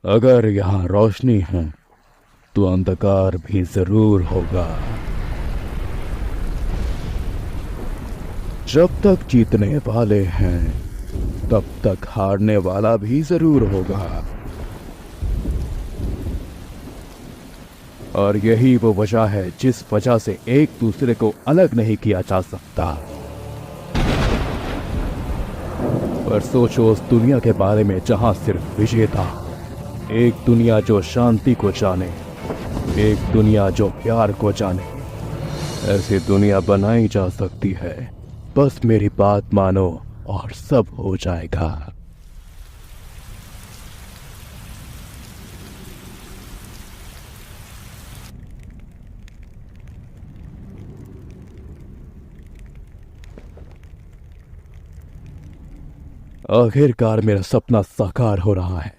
अगर यहाँ रोशनी है तो अंधकार भी जरूर होगा। जब तक जीतने वाले हैं तब तक हारने वाला भी जरूर होगा। और यही वो वजह है जिस वजह से एक दूसरे को अलग नहीं किया जा सकता। पर सोचो उस दुनिया के बारे में जहां सिर्फ विजेता, एक दुनिया जो शांति को जाने, एक दुनिया जो प्यार को जाने। ऐसी दुनिया बनाई जा सकती है, बस मेरी बात मानो और सब हो जाएगा। आखिरकार मेरा सपना साकार हो रहा है।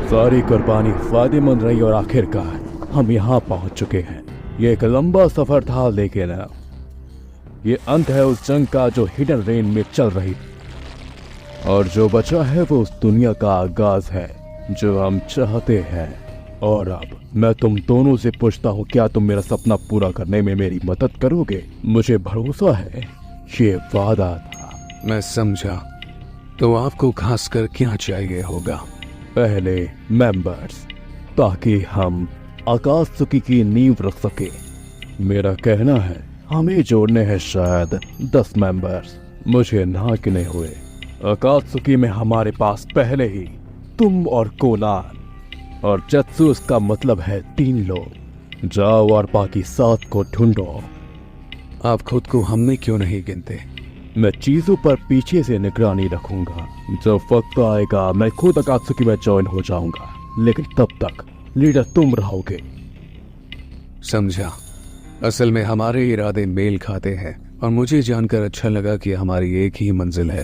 सारी कुर्बानी फायदेमंद रही और आखिरकार हम यहाँ पहुंच चुके हैं। ये एक लंबा सफर था, लेकिन ये अंत है उस जंग का जो हिडन रेन में चल रही थी। और जो बचा है वो उस दुनिया का आगाज है जो हम चाहते हैं। और अब मैं तुम दोनों से पूछता हूँ, क्या तुम मेरा सपना पूरा करने में मेरी मदद करोगे? मुझे भरोसा है, ये वादा था। मैं समझा। तो आपको खासकर क्या चाहिए होगा? पहले मेंबर्स, ताकि हम आकात्सुकी की नींव रख सके। मेरा कहना है हमें जोड़ने हैं शायद 10 मेंबर्स। मुझे ना गिने हुए आकात्सुकी में हमारे पास पहले ही तुम और कोनान और जत्सु, इसका मतलब है 3 लोग। जाओ और बाकी 7 को ढूंढो। आप खुद को हम में क्यों नहीं गिनते? मैं चीजों पर पीछे से निगरानी रखूंगा। जब वक्त आएगा मैं खुद अकात्सुकी में ज्वाइन हो जाऊंगा, लेकिन तब तक लीडर तुम रहोगे। समझा। असल में हमारे इरादे मेल खाते हैं और मुझे जानकर अच्छा लगा कि हमारी एक ही मंजिल है।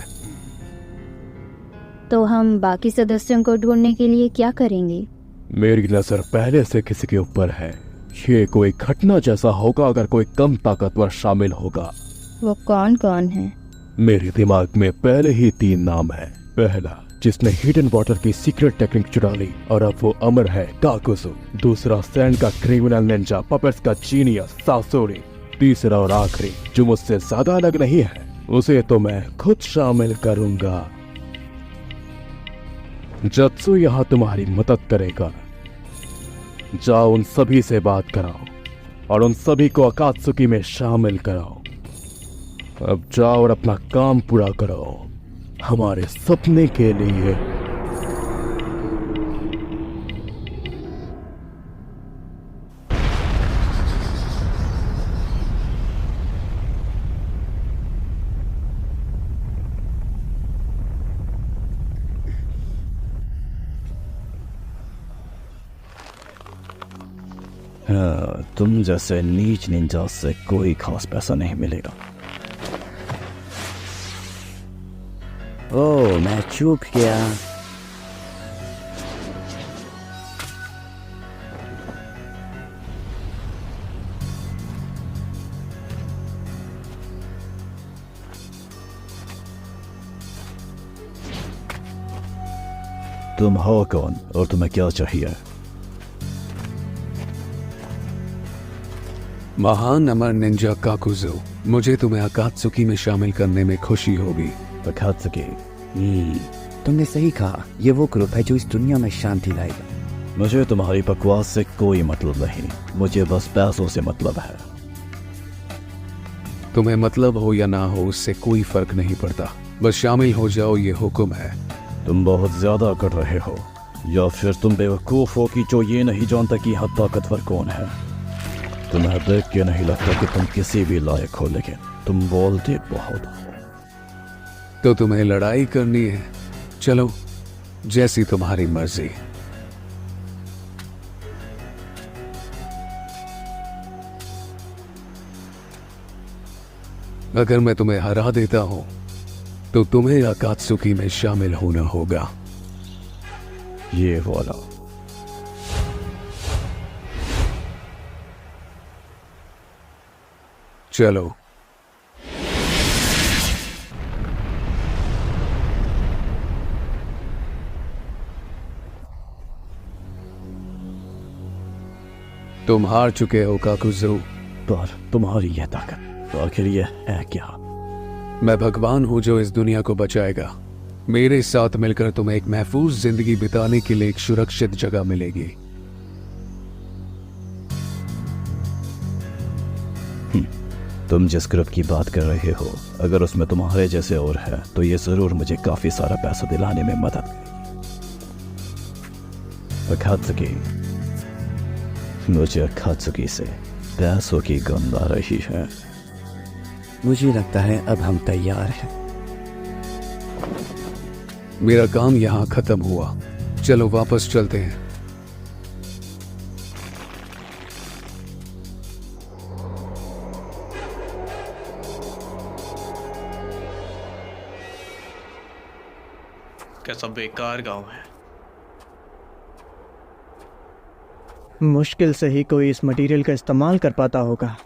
तो हम बाकी सदस्यों को ढूंढने के लिए क्या करेंगे? मेरी नजर पहले से किसी के ऊपर है। ये कोई घटना जैसा होगा अगर कोई कम ताकतवर शामिल होगा। वो कौन कौन है? मेरे दिमाग में पहले ही 3 नाम है। पहला, जिसने हिडन वाटर की सीक्रेट टेक्निक चुरा ली और अब वो अमर है, काकुसु। दूसरा, सैंड का क्रिमिनल निंजा, पपेट्स का जीनियस, सासोरी। तीसरा और आखिरी, जो मुझसे ज्यादा अलग नहीं है, उसे तो मैं खुद शामिल करूंगा। जत्सु यहाँ तुम्हारी मदद करेगा। जाओ उन सभी से बात कराओ और उन सभी को अकात्सुकी में शामिल कराओ। अब जाओ और अपना काम पूरा करो हमारे सपने के लिए। हाँ, तुम जैसे नीच निंजा से कोई खास पैसा नहीं मिलेगा। ओह, मैं चूक गया। तुम हो कौन और तुम्हें क्या चाहिए? महान अमर निंजा काकुजो, मुझे तुम्हें अकात्सुकी में शामिल करने में खुशी होगी। अकात्सुकी? तुमने सही कहा, ये वो ग्रुप है जो इस दुनिया में शांति लाएगा। मुझे तुम्हारी बकवास से कोई मतलब नहीं, मुझे बस पैसों से मतलब है। तुम्हें मतलब हो या ना हो उससे कोई फर्क नहीं पड़ता, बस शामिल हो जाओ, ये हुक्म है। तुम बहुत ज्यादा कर रहे हो, या फिर तुम बेवकूफ हो कि जो ये नहीं जानता कि यहाँ ताकतवर कौन है। तुम्हें देख के नहीं लगता कि तुम किसी भी लायक हो, लेकिन तुम बोलते बहुत हो। तो तुम्हें लड़ाई करनी है? चलो, जैसी तुम्हारी मर्जी। अगर मैं तुम्हें हरा देता हूं तो तुम्हें अकात्सुकी में शामिल होना होगा। ये वाला। चलो। तुम हार चुके हो काकुजू। पर तुम्हारी यह ताकत तो आखिर यह है क्या? मैं भगवान हूं जो इस दुनिया को बचाएगा। मेरे साथ मिलकर तुम्हें एक महफूज जिंदगी बिताने के लिए एक सुरक्षित जगह मिलेगी। तुम जिस ग्रुप की बात कर रहे हो, अगर उसमें तुम्हारे जैसे और है तो ये जरूर मुझे काफी सारा पैसा दिलाने में मदद करेगी। अकात्सुकी, मुझे अकात्सुकी से पैसों की गंध आ रही है। मुझे लगता है अब हम तैयार हैं। मेरा काम यहां खत्म हुआ, चलो वापस चलते हैं। कैसा बेकार गांव है। मुश्किल से ही कोई इस मटेरियल का इस्तेमाल कर पाता होगा।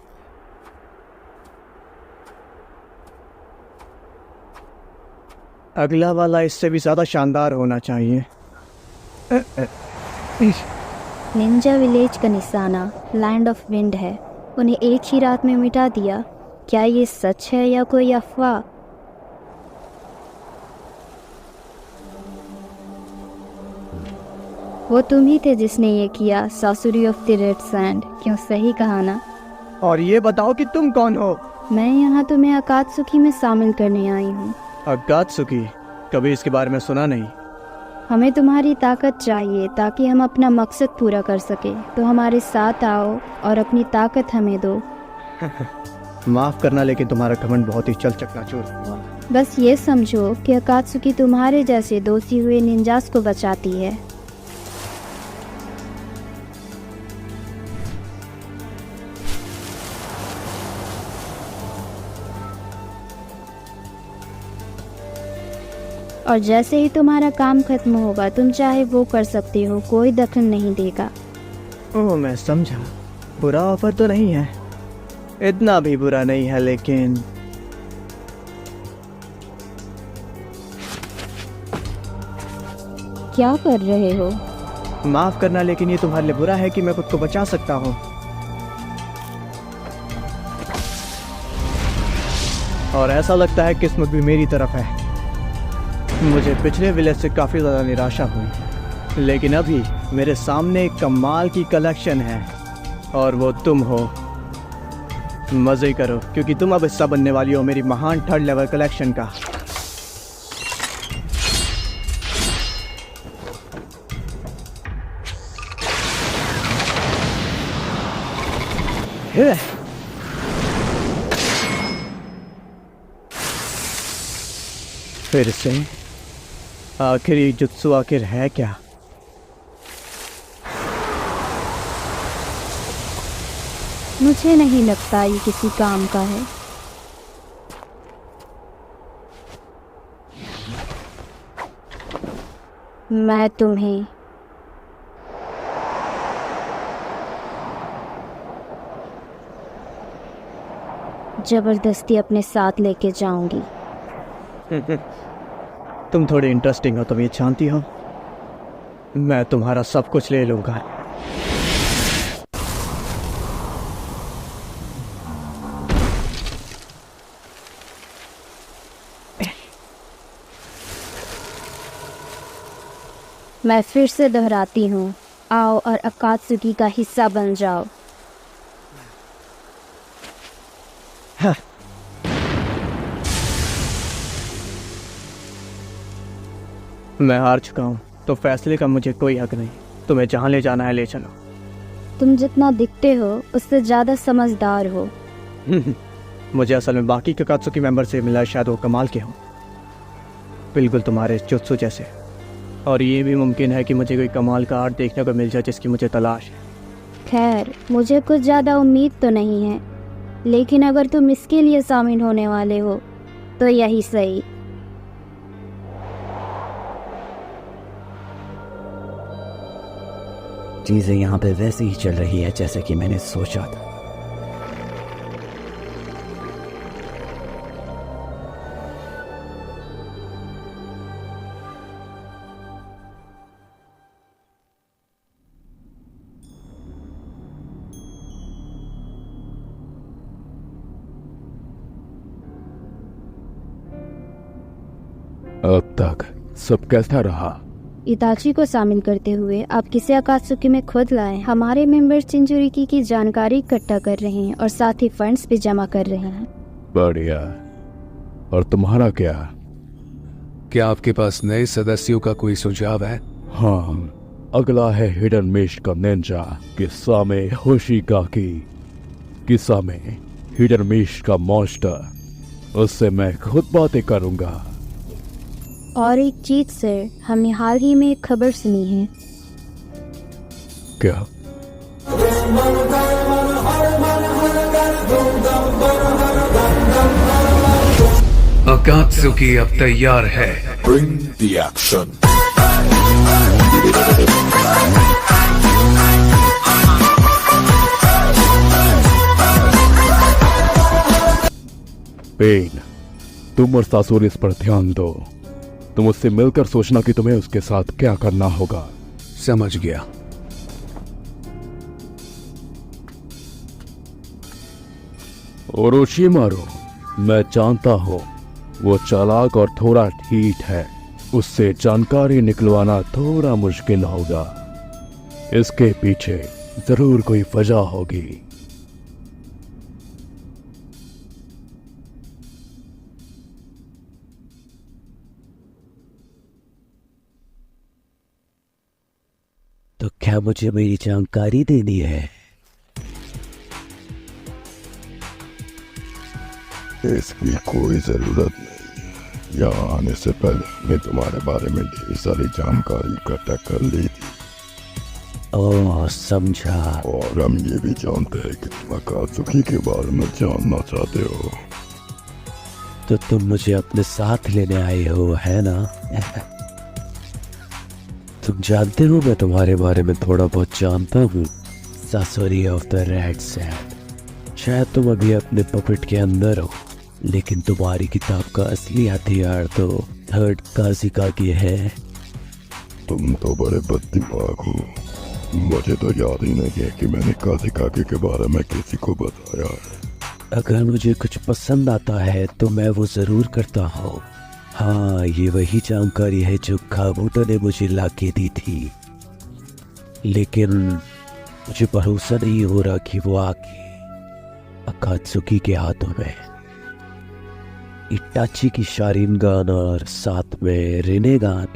अगला वाला इससे भी ज्यादा शानदार होना चाहिए। निंजा विलेज का निशाना लैंड ऑफ विंड है। उन्हें एक ही रात में मिटा दिया। क्या ये सच है या कोई अफवाह? वो तुम ही थे जिसने ये किया, सासुरी ऑफ द रेड सैंड। क्यों, सही कहा ना? और ये बताओ कि तुम कौन हो? मैं यहाँ तुम्हें अकात्सुकी में शामिल करने आई हूँ। अकात्सुकी? कभी इसके बारे में सुना नहीं। हमें तुम्हारी ताकत चाहिए ताकि हम अपना मकसद पूरा कर सके। तो हमारे साथ आओ और अपनी ताकत हमें दो। माफ करना, लेकिन तुम्हारा घमंड बहुत ही चल चकनाचूर हुआ। बस ये समझो कि अकात्सुकी तुम्हारे जैसे दोषी हुए निंजास को बचाती है। और जैसे ही तुम्हारा काम खत्म होगा, तुम चाहे वो कर सकते हो, कोई दखल नहीं देगा। ओह, मैं समझा। बुरा ऑफर तो नहीं है, इतना भी बुरा नहीं है, लेकिन क्या कर रहे हो? माफ करना, लेकिन ये तुम्हारे लिए बुरा है कि मैं खुद को बचा सकता हूँ। और ऐसा लगता है किस्मत भी मेरी तरफ है। मुझे पिछले विलेज से काफ़ी ज़्यादा निराशा हुई, लेकिन अभी मेरे सामने एक कमाल की कलेक्शन है और वो तुम हो। मज़े करो, क्योंकि तुम अब हिस्सा बनने वाली हो मेरी महान 3rd लेवल कलेक्शन का। फिर से आखिर ये जुत्सु आखिर है क्या? मुझे नहीं लगता ये किसी काम का है। मैं तुम्हें जबरदस्ती अपने साथ लेके जाऊंगी। तुम थोड़ी इंटरेस्टिंग हो, तुम ये जानती हो। मैं तुम्हारा सब कुछ ले लूंगा। मैं फिर से दोहराती हूँ, आओ और अकात्सुकी का हिस्सा बन जाओ। हाँ। मैं हार चुका हूँ, तो फैसले का मुझे कोई हक नहीं। तुम्हें जहाँ ले जाना है ले चलो। तुम जितना दिखते हो उससे ज़्यादा समझदार हो। मुझे असल में बाकी के अकात्सुकी मेंबर से मिला, शायद वो कमाल के हों, बिल्कुल तुम्हारे जुत्सु जैसे। और ये भी मुमकिन है कि मुझे कोई कमाल का आर्ट देखने को मिल जाए जिसकी मुझे तलाश है। खैर, मुझे कुछ ज़्यादा उम्मीद तो नहीं है, लेकिन अगर तुम इसके लिए शामिल होने वाले हो तो यही सही। चीजें यहाँ पे वैसे ही चल रही है जैसे कि मैंने सोचा था। अब तक सब कैसा रहा? इताची को शामिल करते हुए आप किसे अकात्सुकी में खुद लाए? हमारे मेंबर्स चिंजुरिकी की जानकारी इकट्ठा कर रहे हैं और साथ ही फंड्स भी जमा कर रहे हैं। बढ़िया। और तुम्हारा क्या? क्या आपके पास नए सदस्यों का कोई सुझाव है? हाँ, अगला है हिडन मेश का निंजा किस्सा होशिगाकी। किस्सा में हिडन मेश का मॉन्स्टर, उससे मैं खुद बातें करूंगा। और एक चीज सर, हमने हाल ही में एक खबर सुनी है। क्या? अकात्सुकी अब तैयार है। Bring the action. पेन, तुम और सासुर इस पर ध्यान दो। तुम उससे मिलकर सोचना कि तुम्हें उसके साथ क्या करना होगा। समझ गया। ओरोशिमारू, मैं जानता हूँ वो चालाक और थोड़ा ढीठ है। उससे जानकारी निकलवाना थोड़ा मुश्किल होगा। इसके पीछे जरूर कोई वजह होगी। तो क्या मुझे मेरी जानकारी देनी है? इसकी कोई जरूरत नहीं। यहाँ आने से पहले मैं तुम्हारे बारे में ढेर सारी जानकारी इकट्ठा कर ली थी। ओह, समझा। और हम ये भी जानते हैं कि तुम अकात्सुकी के बारे में जानना चाहते हो। तो तुम मुझे अपने साथ लेने आए हो, है ना? तुम जानते हो मैं तुम्हारे बारे में थोड़ा बहुत जानता हूँ। सासुरी ऑफ द रेड सैंड। शायद तुम अभी अपने पपेट के अंदर हो, लेकिन तुम्हारी किताब का असली हथियार तो थर्ड काजिकागी है। तुम तो बड़े बददिमाग हो। मुझे तो याद ही नहीं है कि मैंने काजिकागी के बारे में किसी को बताया है। अगर मुझे कुछ पसंद आता है तो मैं वो जरूर करता हूँ। हाँ, ये वही जानकारी है जो काबूतो ने मुझे लाके दी थी, लेकिन मुझे भरोसा नहीं हो रहा कि वो आके अकात्सुकी के हाथों में इटाची की शारिनगान और साथ में रेनेगान।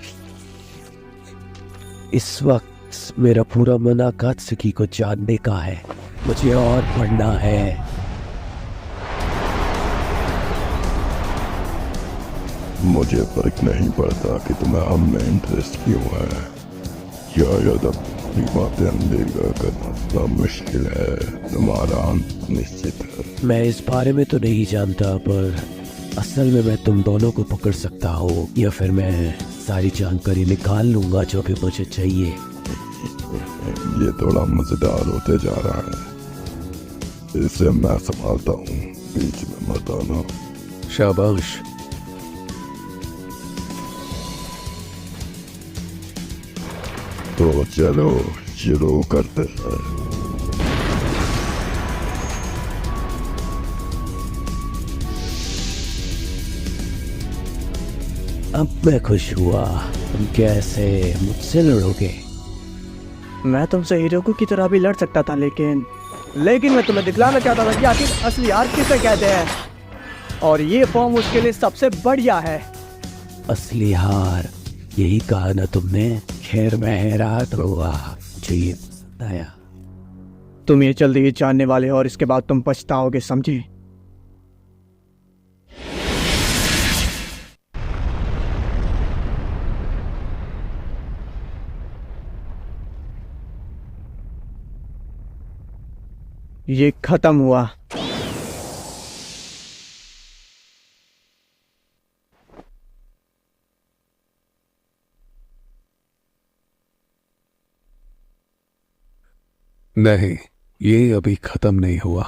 इस वक्त मेरा पूरा मन अकात्सुकी को जानने का है। मुझे और पढ़ना है। मुझे फर्क नहीं पड़ता कि तुम्हें हम में इंटरेस्ट क्यों है। शायद अपनी बातें अनदेखा करना थोड़ा मुश्किल है। तुम्हारा अंत निश्चित है। मैं इस बारे में तो नहीं जानता, पर असल में मैं तुम दोनों को पकड़ सकता हूँ, या फिर मैं सारी जानकारी निकाल लूंगा जो भी मुझे चाहिए। ये थोड़ा मजेदार होते जा रहा है। इसे मैं संभालता हूँ, बीच में मत आना। शाबाश। तो चलो शुरू करते हैं। अब मैं खुश हुआ। तुम कैसे मुझसे लड़ोगे? मैं तुमसे हीरोकू की तरह भी लड़ सकता था, लेकिन मैं तुम्हें दिखलाना चाहता था कि आखिर असली यार किसे कहते हैं, और ये फॉर्म उसके लिए सबसे बढ़िया है। असली हार, यही कहा ना तुमने? खैर, मैं हैरान हुआ। मुझे ये बताया। तुम ये जल्दी ही जानने वाले हो और इसके बाद तुम पछताओगे, समझे? ये खत्म हुआ। नहीं, ये अभी खत्म नहीं हुआ।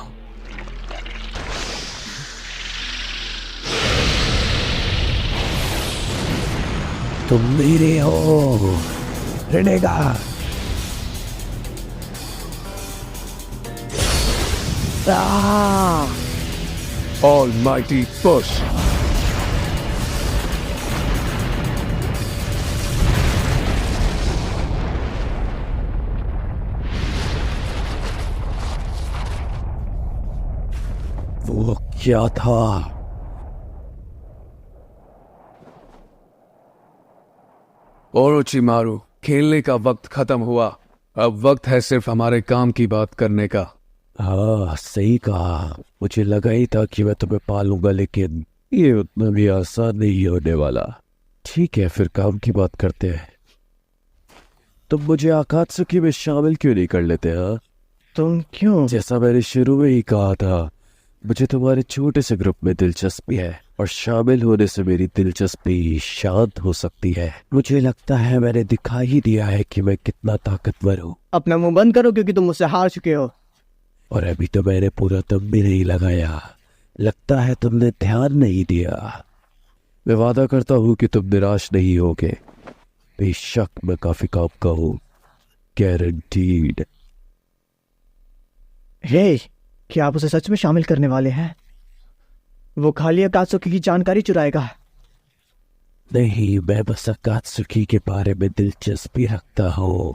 तुम मेरे हो, रेनेगान। Almighty push. क्या था? ओरोचिमारू, खेलने का वक्त खत्म हुआ। अब वक्त है सिर्फ हमारे काम की बात करने का। हाँ, सही कहा। मुझे लगा ही था कि मैं तुम्हें पालूंगा, लेकिन ये उतना भी आसान नहीं होने वाला। ठीक है, फिर काम की बात करते हैं। तुम मुझे आकात्सुकी में शामिल क्यों नहीं कर लेते? हाँ, तुम क्यों? जैसा मैंने शुरू में ही कहा था, मुझे तुम्हारे छोटे से ग्रुप में दिलचस्पी है, और शामिल होने से मेरी दिलचस्पी शांत हो सकती है। मुझे लगता है मैंने दिखा ही दिया है कि मैं कितना ताकतवर हूँ। अपना मुंह बंद करो, क्योंकि तुम मुझसे हार चुके हो। और अभी तो मैंने पूरा दम भी नहीं लगाया। लगता है तुमने ध्यान नहीं दिया। मैं वादा करता हूँ कि तुम निराश नहीं होगे। बेशक मैं काफी काम का हूँ, गारंटीड। हे, क्या आप उसे सच में शामिल करने वाले हैं? वो खाली अकात्सुकी की जानकारी चुराएगा। नहीं, मैं बस अकात्सुकी के बारे में दिलचस्पी रखता हूँ।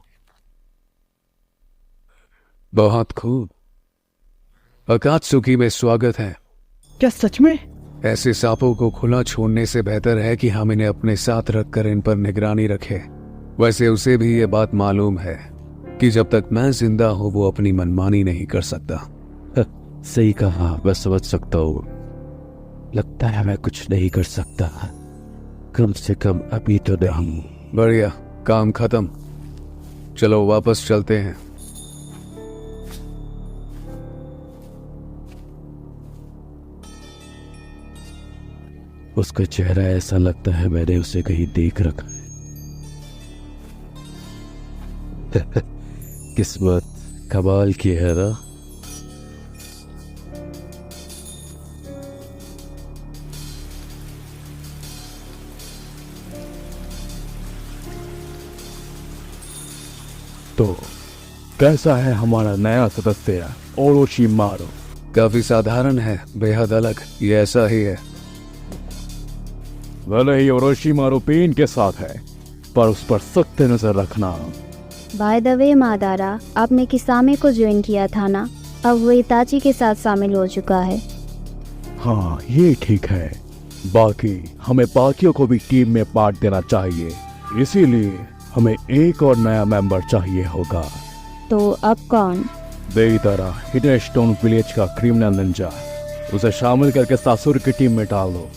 बहुत खूब। अकात्सुकी में स्वागत है। क्या सच में? ऐसे सांपों को खुला छोड़ने से बेहतर है कि हम इन्हें अपने साथ रखकर इन पर निगरानी रखें। वैसे उसे भी ये बात मालूम है कि जब तक मैं जिंदा हूं वो अपनी मनमानी नहीं कर सकता। सही कहा, मैं समझ सकता हूँ। लगता है मैं कुछ नहीं कर सकता, कम से कम अभी तो नहीं। बढ़िया, काम खत्म। चलो वापस चलते हैं। उसका चेहरा ऐसा लगता है मैंने उसे कहीं देख रखा है। किस्मत कमाल की है ना? तो कैसा है हमारा नया सदस्य ओरोचिमारू? काफी साधारण है, बेहद अलग। ये ऐसा ही है। भले ही ओरोचिमारू पेन के साथ है, पर उस पर सख्त नजर रखना। बाय द वे मादारा, आपने किसामे को ज्वाइन किया था ना? अब वो इताची के साथ शामिल हो चुका है। हाँ, ये ठीक है। बाकी हमें बाकियों को भी टीम में पार्ट देना चाहिए, इसीलिए हमें एक और नया मेंबर चाहिए होगा। तो अब कौन? बेइतारा, हिडन स्टोन विलेज का क्रिमिनल निंजा। उसे शामिल करके सासुर की टीम में डाल दो।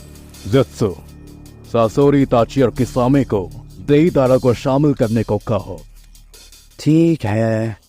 ज़ेत्सु, सासोरी, इताची और किसामे को बेइतारा को शामिल करने को कहो। ठीक है।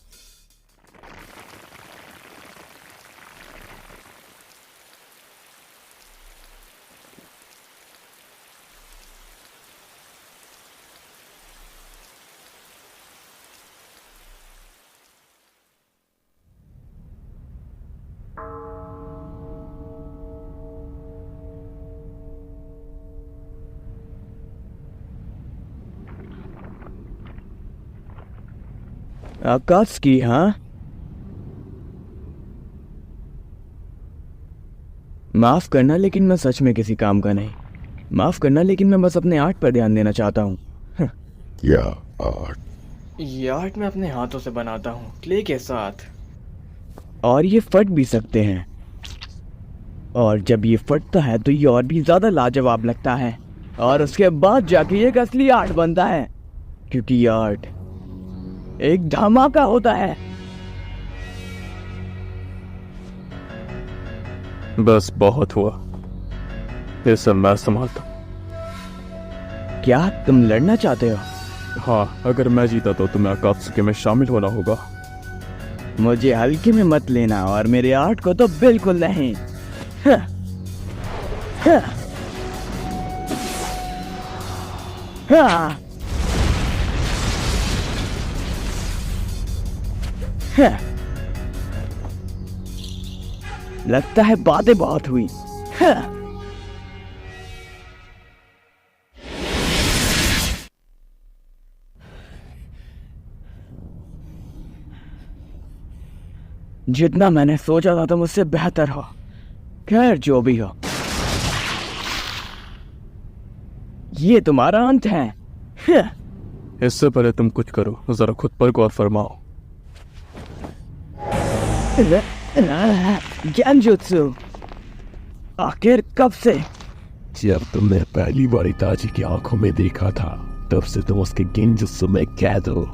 अकात्सुकी, हाँ? माफ करना, लेकिन मैं सच में किसी काम का नहीं। माफ करना, लेकिन मैं बस अपने आर्ट पर ध्यान देना चाहता हूँ। क्या आर्ट? ये आर्ट मैं अपने हाथों से बनाता हूँ, क्ले के साथ। और ये फट भी सकते हैं। और जब ये फटता है तो ये और भी ज्यादा लाजवाब लगता है। और उसके बाद जाके ये एक असली आर्ट बनता है, क्योंकि ये आर्ट एक धमाका होता है। बस बहुत हुआ, ये सब मैं संभालता। क्या तुम लड़ना चाहते हो? हाँ, अगर मैं जीता तो तुम्हें अकात्सुकी में शामिल होना होगा। मुझे हल्के में मत लेना, और मेरे आर्ट को तो बिल्कुल नहीं। लगता है बातें बहुत हुई। जितना मैंने सोचा था तुम उससे बेहतर हो। खैर, जो भी हो, ये तुम्हारा अंत है। इससे पहले तुम कुछ करो, जरा खुद पर गौर फरमाओ। ज्ञानजुत्सु। आखिर कब से? जब तुमने पहली बार इताची की आंखों में देखा था तब से तुम उसके गेंजुत्सु में कैद हो।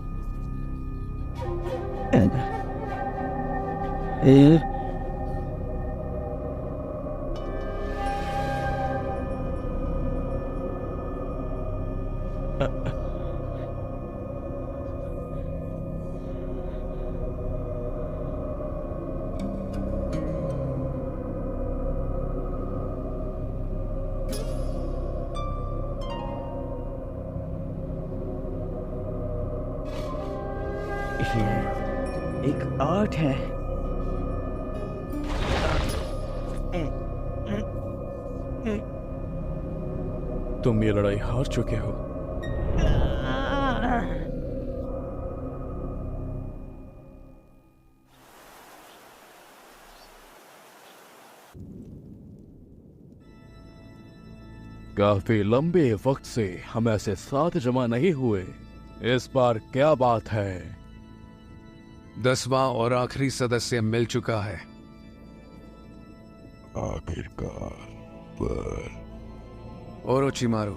एक आर्ट है। तुम ये लड़ाई हार चुके हो। काफी लंबे वक्त से हम ऐसे साथ जमा नहीं हुए। इस बार क्या बात है? 10वां और आखिरी सदस्य मिल चुका है। आखिरकार पर ओरोचिमारू,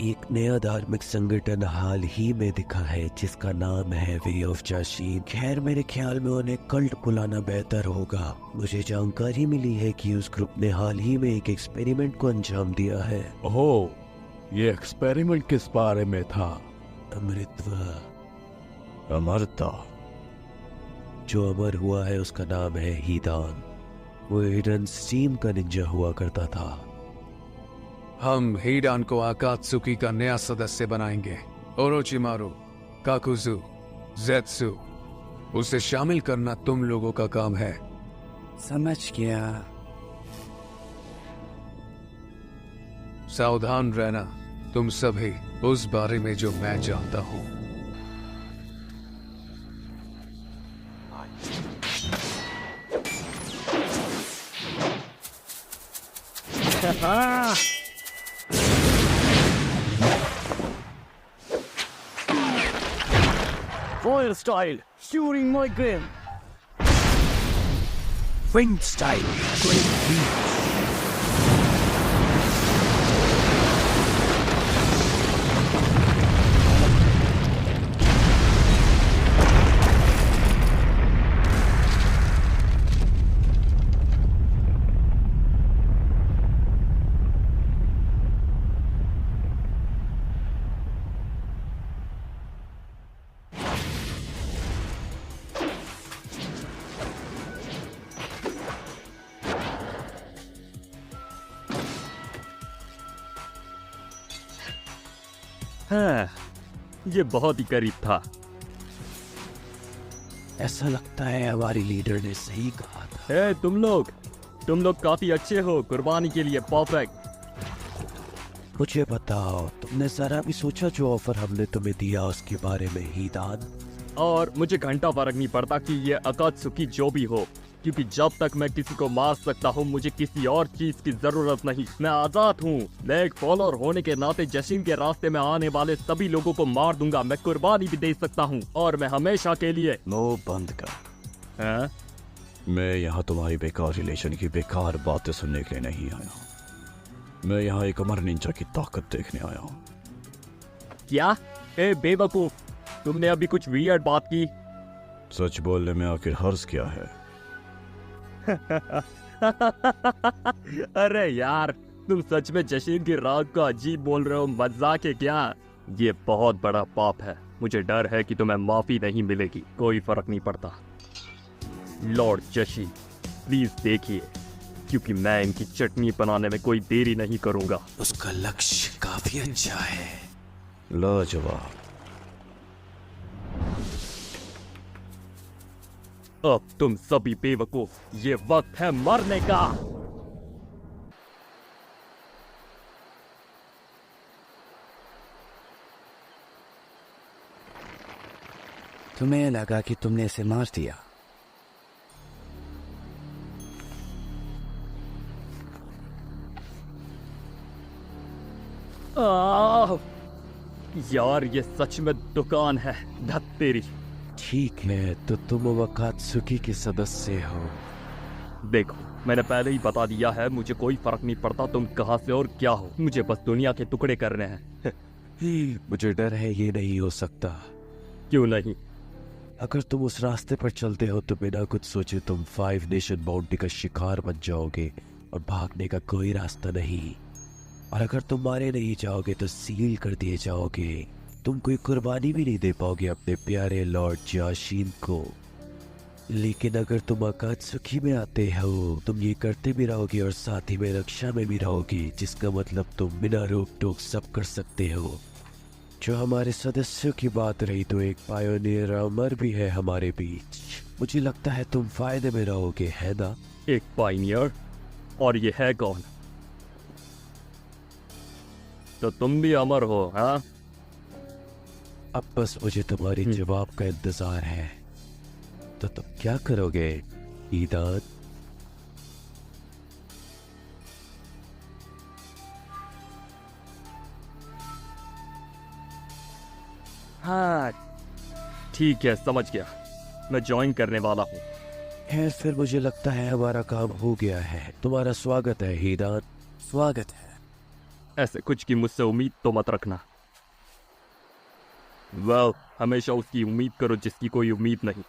एक नया धार्मिक संगठन हाल ही में दिखा है जिसका नाम है वे ऑफ जाशीन। खैर मेरे ख्याल में उन्हें कल्ट बुलाना बेहतर होगा। मुझे जानकारी मिली है कि उस ग्रुप ने हाल ही में एक एक्सपेरिमेंट को अंजाम दिया है। ओह, ये एक्सपेरिमेंट किस बारे में था? अमृतत्व। अमरता। जो अमर हुआ है उसका नाम है हीदान। वो हिडन स्टीम का निंजा हुआ करता था। हम हीडान को आकात्सुकी का नया सदस्य बनाएंगे। ओरोचिमारू, काकुजू, ज़ेत्सु, उसे शामिल करना तुम लोगों का काम है। समझ गया। सावधान रहना तुम सभी उस बारे में जो मैं जानता हूं। Royal style, shooting my grim. Wind style, great beat. हाँ, ये बहुत ही करीब था। ऐसा लगता है हमारी लीडर ने सही कहा था। हे तुम लोग काफी अच्छे हो। कुर्बानी के लिए परफेक्ट। मुझे बताओ, तुमने जरा भी सोचा जो ऑफर हमने तुम्हें दिया उसके बारे में हीदान? और मुझे घंटा फर्क नहीं पड़ता कि ये अकात्सुकी जो भी हो, क्योंकि जब तक मैं किसी को मार सकता हूँ मुझे किसी और चीज की जरूरत नहीं। मैं आजाद हूँ। मैं एक फॉलोअर होने के नाते जशीन के रास्ते में आने वाले सभी लोगों को मार दूंगा। मैं कुर्बानी भी दे सकता हूँ और मैं हमेशा के लिए। नो, बंद कर। हाँ? मैं यहाँ तुम्हारी बेकार रिलेशन की बेकार बातें सुनने के लिए नहीं आया हूँ। मैं यहाँ एक अमर निंजा की ताकत देखने आया हूँ। क्या? ए बेवकूफ, तुमने अभी कुछ वियर्ड बात की। सच बोलने में आखिर हर्ज क्या है? अरे यार, तुम सच में जशीन की राग को अजीब बोल रहे हो? मजाक है क्या? ये बहुत बड़ा पाप है। मुझे डर है कि तुम्हें माफी नहीं मिलेगी। कोई फर्क नहीं पड़ता। लॉर्ड जशीन, प्लीज देखिए, क्योंकि मैं इनकी चटनी बनाने में कोई देरी नहीं करूंगा। उसका लक्ष्य काफी अच्छा है। लाजवाब। अब तुम सभी बेवकूफ, ये वक्त है मरने का। तुम्हें लगा कि तुमने इसे मार दिया? यार, ये सच में दुकान है। धत तेरी। ठीक है, तो तुम वकात्सुकी के सदस्य हो। देखो, मैंने पहले ही बता दिया है, मुझे कोई फर्क नहीं पड़ता तुम कहाँ से और क्या हो, मुझे बस दुनिया के टुकड़े करने हैं। मुझे डर है ये नहीं हो सकता। क्यों नहीं? अगर तुम उस रास्ते पर चलते हो तो बिना कुछ सोचे तुम 5 नेशन बाउंड्री का शिकार बन जाओगे और भागने का कोई रास्ता नहीं। और अगर तुम मारे नहीं जाओगे तो सील कर दिए जाओगे। तुम कोई कुर्बानी भी नहीं दे पाओगे अपने प्यारे लॉर्ड जाशीन को। लेकिन अगर तुम अकात्सुकी में आते हो तुम ये करते भी रहोगे और साथ ही में रक्षा में भी रहोगे, जिसका मतलब तुम बिना रोक टोक सब कर सकते हो। जो हमारे सदस्यों की बात रही तो एक पायोनियर अमर भी है हमारे बीच। मुझे लगता है तुम फायदे में रहोगे, है ना? एक पायनियर? और ये है कौन? तो तुम भी अमर हो? हाँ, अब बस मुझे तुम्हारे जवाब का इंतजार है। तो तुम क्या करोगे ईदान? हाँ ठीक है, समझ गया, मैं ज्वाइन करने वाला हूँ। खैर फिर मुझे लगता है हमारा काम हो गया है। तुम्हारा स्वागत है हीदान। स्वागत है। ऐसे कुछ की मुझसे उम्मीद तो मत रखना। वेल, हमेशा उसकी उम्मीद करो जिसकी कोई उम्मीद नहीं।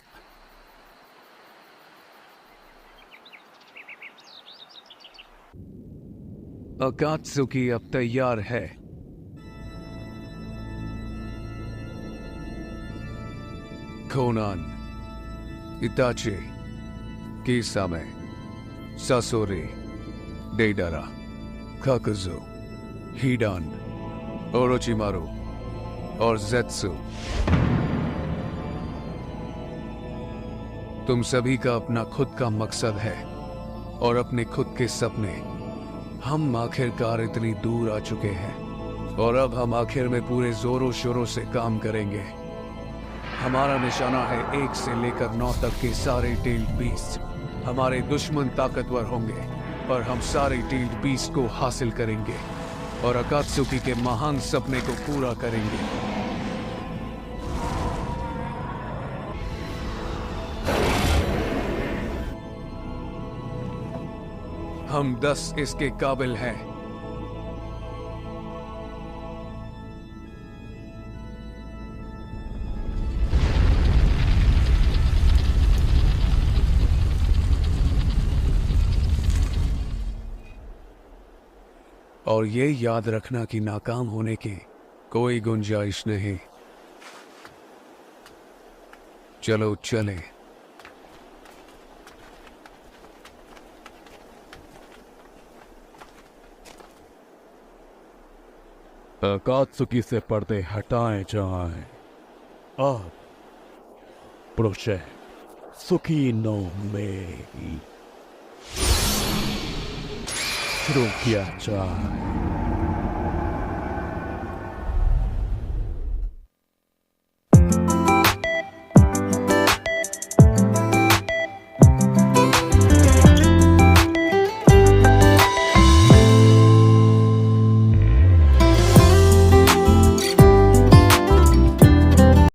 अकात्सुकी अब तैयार है। कोनान, इताचे, किसामे, सासोरे, डेडरा, काकुजो, हीडान, ओरोचिमारू और ज़ेत्सु। तुम सभी का अपना खुद का मकसद है और अपने खुद के सपने। हम आखिरकार इतनी दूर आ चुके हैं और अब हम आखिर में पूरे जोरों शोरों से काम करेंगे। हमारा निशाना है 1 से लेकर 9 तक के सारे टेल्ड बीस्ट। हमारे दुश्मन ताकतवर होंगे पर हम सारे टेल्ड बीस्ट को हासिल करेंगे और अकात्सुकी के महान सपने को पूरा करेंगे। हम 10 इसके काबिल हैं। और ये याद रखना कि नाकाम होने की कोई गुंजाइश नहीं। चलो चले। अकात्सुकी से पर्दे हटाए जाएं। अब प्रोजेक्ट सुकीनो में शुरू किया जाए।